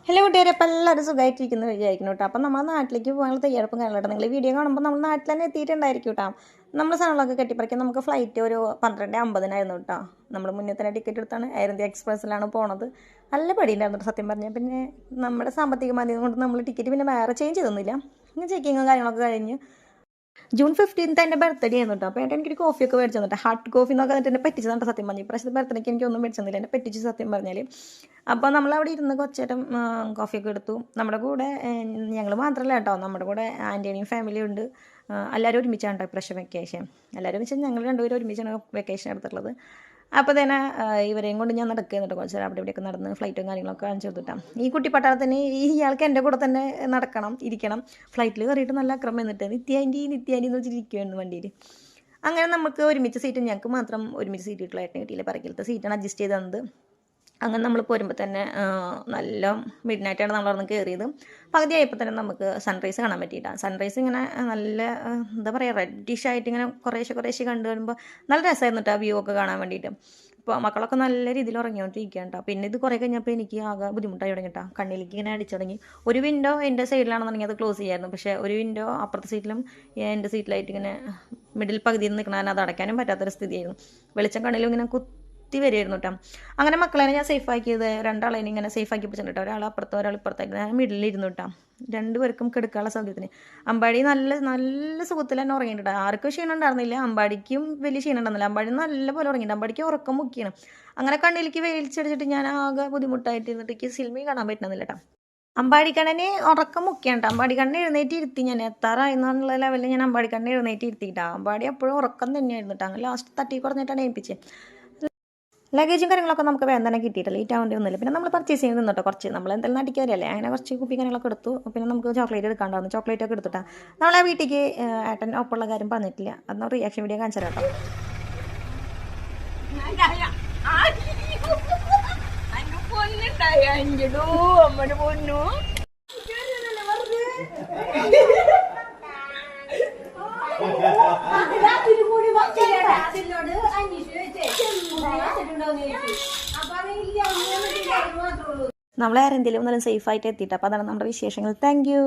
Hello കൂട്ടുകാരെ, അപ്പോൾ എല്ലാവരും സുഖമായിട്ടിരിക്കുന്നു വിചാരിക്കുന്നു കേട്ടോ. അപ്പം നമ്മൾ നാട്ടിലേക്ക് പോകാനുള്ള തയ്യാറെടുപ്പും കാര്യങ്ങളായിട്ട് നിങ്ങൾ വീഡിയോ കാണുമ്പോൾ നമ്മൾ നാട്ടിൽ തന്നെ എത്തിയിട്ടുണ്ടായിരിക്കും കേട്ടോ. നമ്മൾ സാധനങ്ങളൊക്കെ കെട്ടിപ്പറിക്കാൻ നമുക്ക് ഫ്ലൈറ്റ് ഒരു 12:50 കേട്ടോ. നമ്മൾ മുന്നേ തന്നെ ടിക്കറ്റ് എടുത്താണ് എയർ ഇന്ത്യ എക്സ്പ്രസ്സിലാണ് പോണത്. നല്ല പടിയുണ്ടായിരുന്നു സത്യം പറഞ്ഞാൽ. പിന്നെ നമ്മുടെ സാമ്പത്തിക മാന്ദ്യം കൊണ്ട് നമ്മൾ ടിക്കറ്റ് പിന്നെ വേറെ ചേഞ്ച് ചെയ്തൊന്നുമില്ല. ഇങ്ങനെ ചെക്കിങ്ങും കാര്യങ്ങളൊക്കെ കഴിഞ്ഞ് ജൂൺ 15 എൻ്റെ ബർത്ത്ഡേ ആയിരുന്നു കേട്ടോ. അപ്പോൾ എനിക്കൊരു കോഫിയൊക്കെ മേടിച്ചു തന്നിട്ട് ഹാർട്ട് കോഫി എന്നൊക്കെ എന്നിട്ട് എന്നെ പറ്റിച്ചതാണ് സത്യം പറഞ്ഞു. ഇപ്രാവശ്യത്തെ ബർത്ത്ഡേക്ക് എനിക്കൊന്നും മേടിച്ചു തന്നില്ല, എന്നെ പറ്റിച്ച് സത്യം പറഞ്ഞാൽ. അപ്പോൾ നമ്മളവിടെ ഇരുന്ന് കുറച്ചേരം കോഫിയൊക്കെ എടുത്തു. നമ്മുടെ കൂടെ ഞങ്ങൾ മാത്രമല്ല കേട്ടോ, നമ്മുടെ കൂടെ ആൻറ്റിയും ഫാമിലിയും ഉണ്ട്. എല്ലാവരും ഒരുമിച്ചാണ് കേട്ടോ ഇപ്രാവശ്യം വെക്കേഷൻ. എല്ലാവരും വെച്ചാൽ ഞങ്ങൾ രണ്ടുപേരും ഒരുമിച്ചാണ് വെക്കേഷൻ എടുത്തിട്ടുള്ളത്. അപ്പോൾ തന്നെ ഇവരെയും കൊണ്ട് ഞാൻ നടക്കുന്നുണ്ട് കുറച്ച് അവിടെ ഇവിടെയൊക്കെ നടന്ന് ഫ്ലൈറ്റും കാര്യങ്ങളൊക്കെ കാണിച്ചു കൊടുത്തിട്ടാണ്. ഈ കുട്ടി പട്ടാളത്തിന് ഇയാൾക്ക് എൻ്റെ കൂടെ തന്നെ നടക്കണം, ഇരിക്കണം. ഫ്ലൈറ്റിൽ കയറിയിട്ട് നല്ല അക്രമം എന്നിട്ട് നിത്യാൻറ്റി എന്ന് വെച്ചിരിക്കുമായിരുന്നു വണ്ടിയിൽ. അങ്ങനെ നമുക്ക് ഒരുമിച്ച് സീറ്റ്, ഞങ്ങൾക്ക് മാത്രം ഒരുമിച്ച് സീറ്റ് കിട്ടില്ലായിട്ട് കിട്ടിയില്ല. പറക്കിലത്തെ സീറ്റാണ് അഡ്ജസ്റ്റ് ചെയ്ത് തന്നത്. അങ്ങനെ നമ്മൾ പോരുമ്പോൾ തന്നെ നല്ല മിഡ് നൈറ്റാണ് നമ്മളവിടുന്ന് കയറിയത്. പകുതി ആയപ്പോൾ തന്നെ നമുക്ക് സൺറൈസ് കാണാൻ പറ്റിയിട്ടാണ്. സൺറൈസ് ഇങ്ങനെ നല്ല എന്താ പറയുക, റെഡിഷ് ആയിട്ട് ഇങ്ങനെ കുറേശ്ശെ കണ്ടു വരുമ്പോൾ നല്ല രസമായിരുന്നു കേട്ടോ വ്യൂ ഒക്കെ കാണാൻ വേണ്ടിയിട്ട്. അപ്പോൾ മക്കളൊക്കെ നല്ല രീതിയിൽ ഉറങ്ങിക്കൊണ്ടിരിക്കുകയാണ് കേട്ടോ. പിന്നെ ഇത് കുറേ കഴിഞ്ഞപ്പോൾ എനിക്ക് ആകെ ബുദ്ധിമുട്ടായി തുടങ്ങി കേട്ടോ. കണ്ണിലേക്ക് ഇങ്ങനെ അടിച്ചു തുടങ്ങി. ഒരു വിൻഡോ എൻ്റെ സൈഡിലാണെന്നുണ്ടെങ്കിൽ അത് ക്ലോസ് ചെയ്യായിരുന്നു. പക്ഷേ ഒരു വിൻഡോ അപ്പുറത്തെ സീറ്റിലും എൻ്റെ സീറ്റിലായിട്ട് ഇങ്ങനെ മിഡിൽ പകുതിയിൽ നിൽക്കണം, അത് അടയ്ക്കാനും പറ്റാത്തൊരു സ്ഥിതിയായിരുന്നു. വെളിച്ചം കണ്ണിലും ഇങ്ങനെ വരികയായിരുന്നു കേട്ടോ. അങ്ങനെ മക്കളെ ഞാൻ സേഫ് ആക്കിയത്, രണ്ടാളേനെ ഇങ്ങനെ സേഫ് ആക്കി പിടിച്ചിട്ട് കേട്ടോ. ഒരാൾ അപ്പുറത്തോ ഒരാൾ ഇപ്പുറത്തായിട്ട് ഞാൻ മിഡിലിരുന്നു കേട്ടോ. രണ്ടുപേർക്കും കെടുക്കാനുള്ള സൗകര്യത്തിന്. അമ്പാടി നല്ല സുഖത്തിൽ തന്നെ ഉറങ്ങിയിട്ടാ. ആർക്കും ക്ഷീണം ഉണ്ടായിരുന്നില്ല, അമ്പാടിക്കും വലിയ ക്ഷീണം ഉണ്ടായിരുന്നില്ല. അമ്പാടി നല്ലപോലെ ഉറങ്ങിയിട്ട്. അമ്പാടിക്ക് ഉറക്കം മുക്കിയാണ്. അങ്ങനെ കണ്ണിലേക്ക് വെയിൽച്ചടിച്ചിട്ട് ഞാൻ ആകെ ബുദ്ധിമുട്ടായിട്ട് ഇരുന്നിട്ട് സിനിമയും കാണാൻ പറ്റുന്നില്ല കേട്ടോ. അമ്പാടിക്കണ്ണനെ ഉറക്കം മുക്കിയാണ് കേട്ടോ. അമ്പാടിക്കണ്ണനെ എഴുന്നേറ്റ് ഇരുത്തി. ഞാൻ എത്താറായി എന്നുള്ള ലെവലിൽ ഞാൻ അമ്പാടിക്കണ്ണനെ എഴുന്നേറ്റ് ഇരുത്തിയിട്ടാ. അമ്പാടി അപ്പോഴും ഉറക്കം തന്നെയായിരുന്നു കേട്ടോ. അങ്ങനെ ലാസ്റ്റ് തട്ടി കുറഞ്ഞിട്ടാണ് ഏൽപ്പിച്ചത്. ലഗേജും കാര്യങ്ങളൊക്കെ നമുക്ക് വേഗം തന്നെ കിട്ടിയിട്ടില്ല, ലേറ്റ് ആവേണ്ടി ഒന്നുമില്ല. പിന്നെ നമ്മൾ പർച്ചേസ് ചെയ്ത് നിന്നിട്ടോ കുറച്ച്, നമ്മൾ എന്തായാലും നടിക്കാറില്ലേ, അങ്ങനെ കുറച്ച് കുപ്പി കാര്യങ്ങളൊക്കെ എടുത്തു. പിന്നെ നമുക്ക് ചോക്ലേറ്റ് എടുക്കാണ്ടായിരുന്നു, ചോക്ലേറ്റ് ഒക്കെ എടുത്തിട്ടാ. നമ്മളെ വീട്ടിലേക്ക് ഏട്ടൻ ഒപ്പമുള്ള കാര്യം പറഞ്ഞിട്ടില്ല, അന്ന് റിയാക്ഷൻ വീഡിയോ കാണിച്ചു തരാം കേട്ടോ. നമ്മളെ ആരെന്തെങ്കിലും ഒന്നാലും സേഫ് ആയിട്ട് എത്തിയിട്ട്. അപ്പോൾ അതാണ് നമ്മുടെ വിശേഷങ്ങൾ. Thank you.